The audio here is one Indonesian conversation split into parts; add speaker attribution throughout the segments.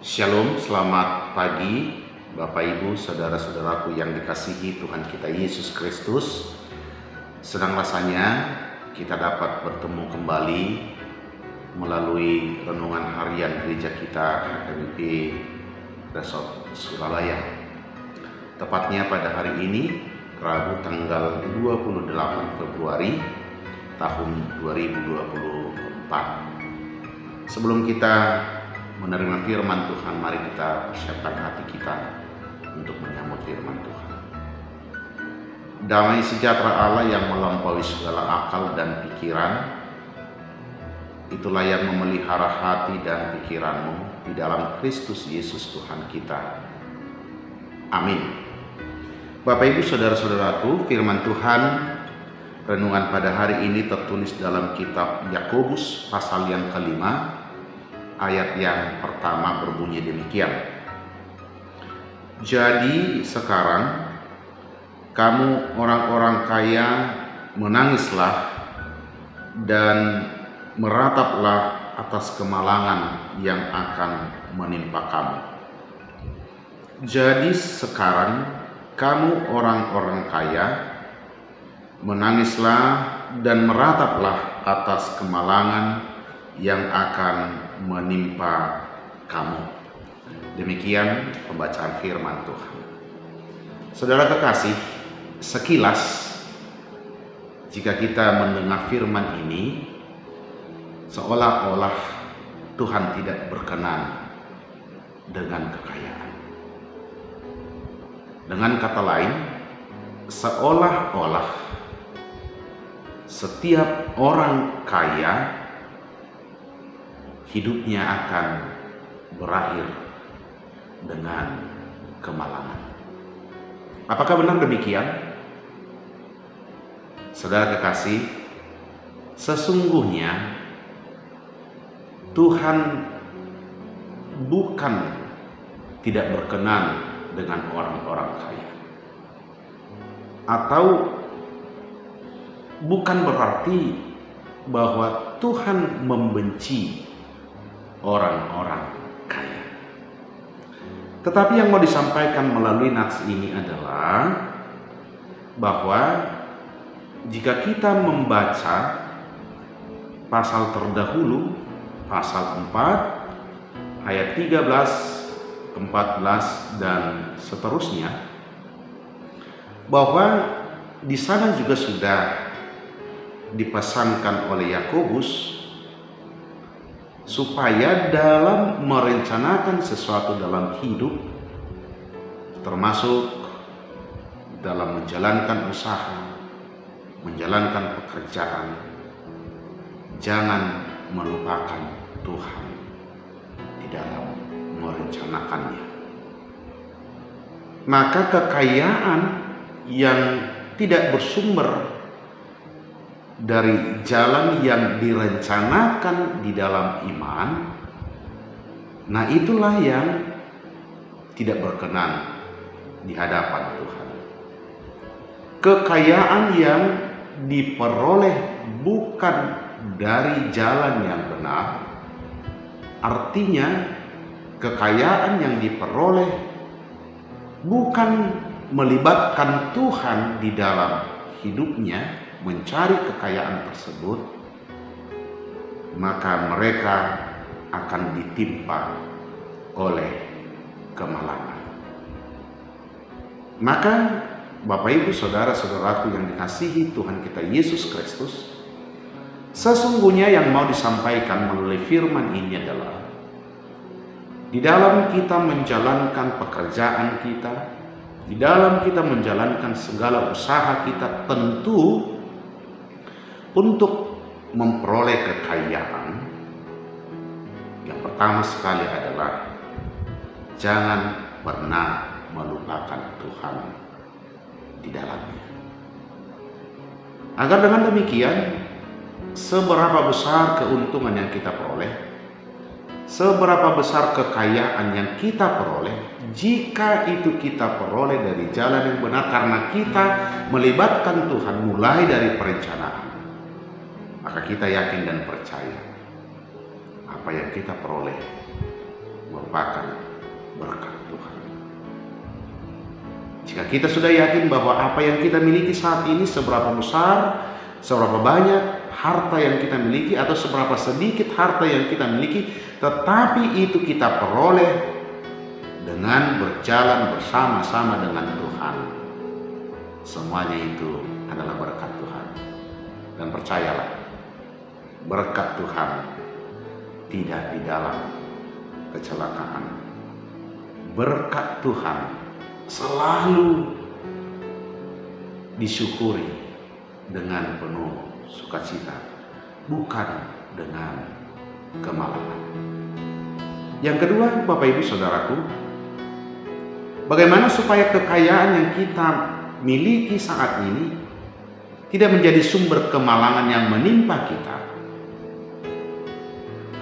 Speaker 1: Shalom, selamat pagi Bapak Ibu, saudara-saudaraku yang dikasihi Tuhan kita Yesus Kristus. Senang rasanya kita dapat bertemu kembali melalui renungan harian gereja kita HKBP Resort Suralaya. Tepatnya pada hari ini, Rabu tanggal 28 Februari tahun 2024. Sebelum kita menerima firman Tuhan, mari kita persiapkan hati kita untuk menyambut firman Tuhan. Damai sejahtera Allah yang melampaui segala akal dan pikiran, itulah yang memelihara hati dan pikiranmu di dalam Kristus Yesus Tuhan kita. Amin. Bapak Ibu saudara-saudaraku, firman Tuhan renungan pada hari ini tertulis dalam kitab Yakobus pasal yang kelima. Ayat yang pertama berbunyi demikian. Jadi sekarang kamu orang-orang kaya menangislah dan merataplah atas kemalangan yang akan menimpa kamu. Jadi sekarang kamu orang-orang kaya menangislah dan merataplah atas kemalangan yang akan menimpa kamu. Demikian pembacaan firman Tuhan. Saudara kekasih, sekilas jika kita mendengar firman ini, seolah-olah Tuhan tidak berkenan dengan kekayaan. Dengan kata lain, seolah-olah setiap orang kaya hidupnya akan berakhir dengan kemalangan. Apakah benar demikian? Saudara kekasih, sesungguhnya Tuhan bukan tidak berkenan dengan orang-orang kaya, atau bukan berarti bahwa Tuhan membenci orang-orang kaya. Tetapi yang mau disampaikan melalui nats ini adalah bahwa jika kita membaca pasal terdahulu, pasal 4 ayat 13, 14 dan seterusnya, bahwa di sana juga sudah dipesankan oleh Yakobus supaya dalam merencanakan sesuatu dalam hidup, termasuk dalam menjalankan usaha, menjalankan pekerjaan, jangan melupakan Tuhan di dalam merencanakannya. Maka kekayaan yang tidak bersumber dari jalan yang direncanakan di dalam iman, nah itulah yang tidak berkenan di hadapan Tuhan. Kekayaan yang diperoleh bukan dari jalan yang benar, artinya kekayaan yang diperoleh bukan melibatkan Tuhan di dalam hidupnya, mencari kekayaan tersebut, maka mereka akan ditimpa oleh kemalangan. Maka Bapak Ibu saudara-saudaraku yang dikasihi Tuhan kita Yesus Kristus, sesungguhnya yang mau disampaikan melalui firman ini adalah di dalam kita menjalankan pekerjaan kita, di dalam kita menjalankan segala usaha kita, tentu untuk memperoleh kekayaan, yang pertama sekali adalah jangan pernah melupakan Tuhan di dalamnya. Agar dengan demikian, seberapa besar keuntungan yang kita peroleh, seberapa besar kekayaan yang kita peroleh, jika itu kita peroleh dari jalan yang benar karena kita melibatkan Tuhan mulai dari perencanaan, maka kita yakin dan percaya apa yang kita peroleh merupakan berkat Tuhan. Jika kita sudah yakin bahwa apa yang kita miliki saat ini, seberapa besar, seberapa banyak harta yang kita miliki, atau seberapa sedikit harta yang kita miliki, tetapi itu kita peroleh dengan berjalan bersama-sama dengan Tuhan. Semuanya itu adalah berkat Tuhan. Dan percayalah, berkat Tuhan tidak di dalam kecelakaan. Berkat Tuhan selalu disyukuri dengan penuh sukacita, bukan dengan kemalangan. Yang kedua, Bapak Ibu Saudaraku, bagaimana supaya kekayaan yang kita miliki saat ini tidak menjadi sumber kemalangan yang menimpa kita?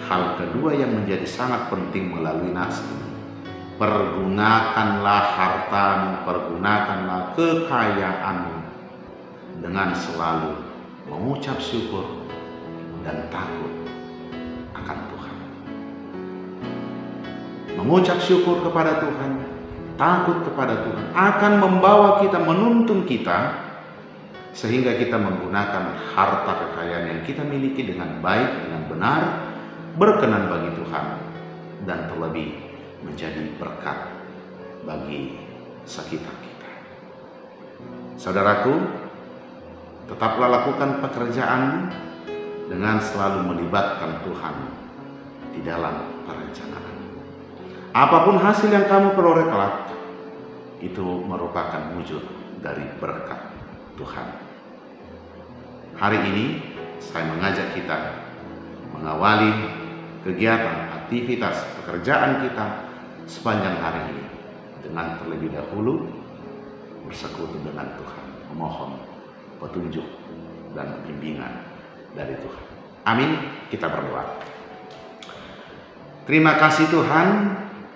Speaker 1: Hal kedua yang menjadi sangat penting melalui nats ini, pergunakanlah hartamu, pergunakanlah kekayaanmu dengan selalu mengucap syukur dan takut akan Tuhan. Mengucap syukur kepada Tuhan, takut kepada Tuhan akan membawa kita, menuntun kita, sehingga kita menggunakan harta kekayaan yang kita miliki dengan baik, dengan benar, berkenan bagi Tuhan, dan terlebih menjadi berkat bagi sekitar kita. Saudaraku, tetaplah lakukan pekerjaan dengan selalu melibatkan Tuhan di dalam perencanaan. Apapun hasil yang kamu peroleh kelak, itu merupakan wujud dari berkat Tuhan. Hari ini saya mengajak kita mengawali kegiatan, aktivitas, pekerjaan kita sepanjang hari ini dengan terlebih dahulu bersekutu dengan Tuhan, memohon petunjuk dan bimbingan dari Tuhan. Amin. Kita berdoa. Terima kasih Tuhan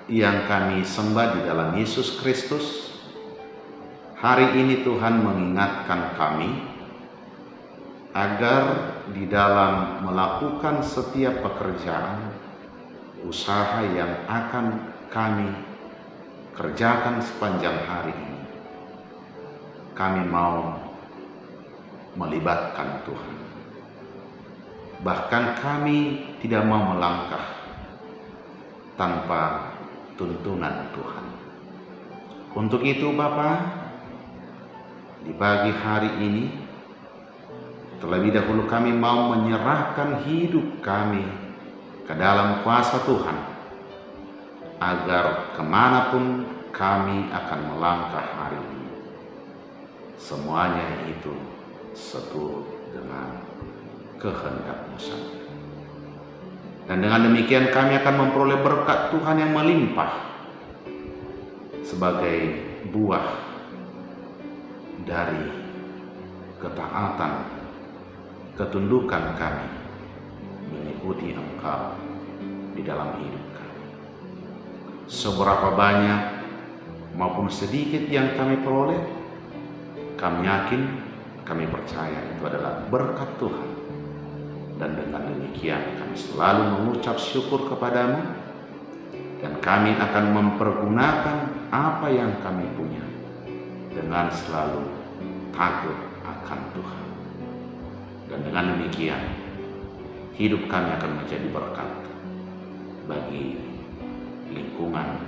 Speaker 1: yang kami sembah di dalam Yesus Kristus. Hari ini Tuhan mengingatkan kami agar di dalam melakukan setiap pekerjaan, usaha yang akan kami kerjakan sepanjang hari ini, kami mau melibatkan Tuhan. Bahkan kami tidak mau melangkah tanpa tuntunan Tuhan. Untuk itu Bapa, di pagi hari ini terlebih dahulu kami mau menyerahkan hidup kami ke dalam kuasa Tuhan, agar kemanapun kami akan melangkah hari ini, semuanya itu seturut dengan kehendak-Mu saja. Dan dengan demikian kami akan memperoleh berkat Tuhan yang melimpah sebagai buah dari ketaatan, ketundukan kami mengikuti Engkau di dalam hidup kami. Seberapa banyak maupun sedikit yang kami peroleh, kami yakin, kami percaya itu adalah berkat Tuhan. Dan dengan demikian kami selalu mengucap syukur kepadamu, dan kami akan mempergunakan apa yang kami punya dengan selalu takut akan Tuhan. Dan dengan demikian hidup kami akan menjadi berkat bagi lingkungan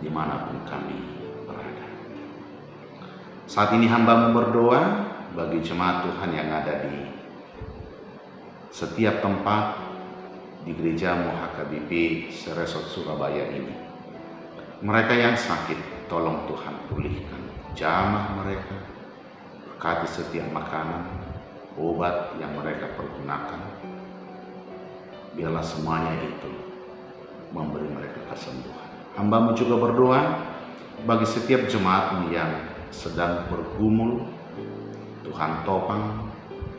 Speaker 1: dimanapun kami berada. Saat ini hamba-Mu berdoa bagi jemaat Tuhan yang ada di setiap tempat di gereja-Mu HKBP Seresot Surabaya ini. Mereka yang sakit, tolong Tuhan pulihkan jamah mereka, berkati setiap makanan, obat yang mereka pergunakan. Biarlah semuanya itu memberi mereka kesembuhan. Hamba-Mu juga berdoa bagi setiap jemaat-Mu yang sedang bergumul. Tuhan topang,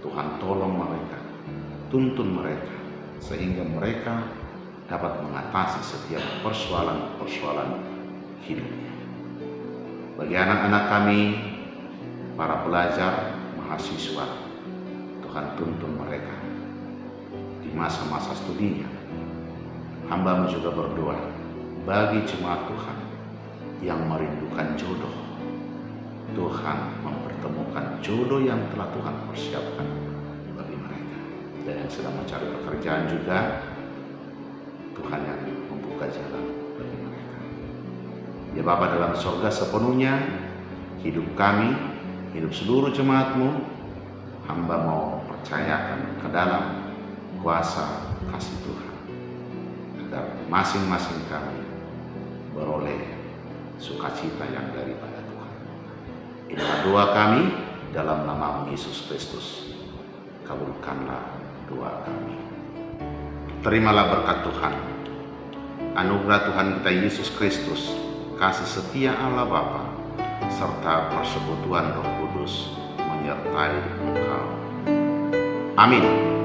Speaker 1: Tuhan tolong mereka, tuntun mereka, sehingga mereka dapat mengatasi setiap persoalan-persoalan hidupnya. Bagi anak-anak kami, para pelajar, mahasiswa, Tuhan tuntun mereka di masa-masa studinya. Hamba-Mu juga berdoa bagi jemaat Tuhan yang merindukan jodoh, Tuhan mempertemukan jodoh yang telah Tuhan persiapkan bagi mereka. Dan yang sedang mencari pekerjaan juga, Tuhan yang membuka jalan bagi mereka. Ya Bapa dalam sorga, sepenuhnya hidup kami, hidup seluruh jemaat-Mu, hamba mau percayakan ke dalam kuasa kasih Tuhan, agar masing-masing kami beroleh sukacita yang daripada Tuhan. Inilah doa kami dalam nama Yesus Kristus. Kabulkanlah doa kami. Terimalah berkat Tuhan, anugerah Tuhan kita Yesus Kristus, kasih setia Allah Bapa, serta persekutuan Roh Kudus menyertai engkau. Amin.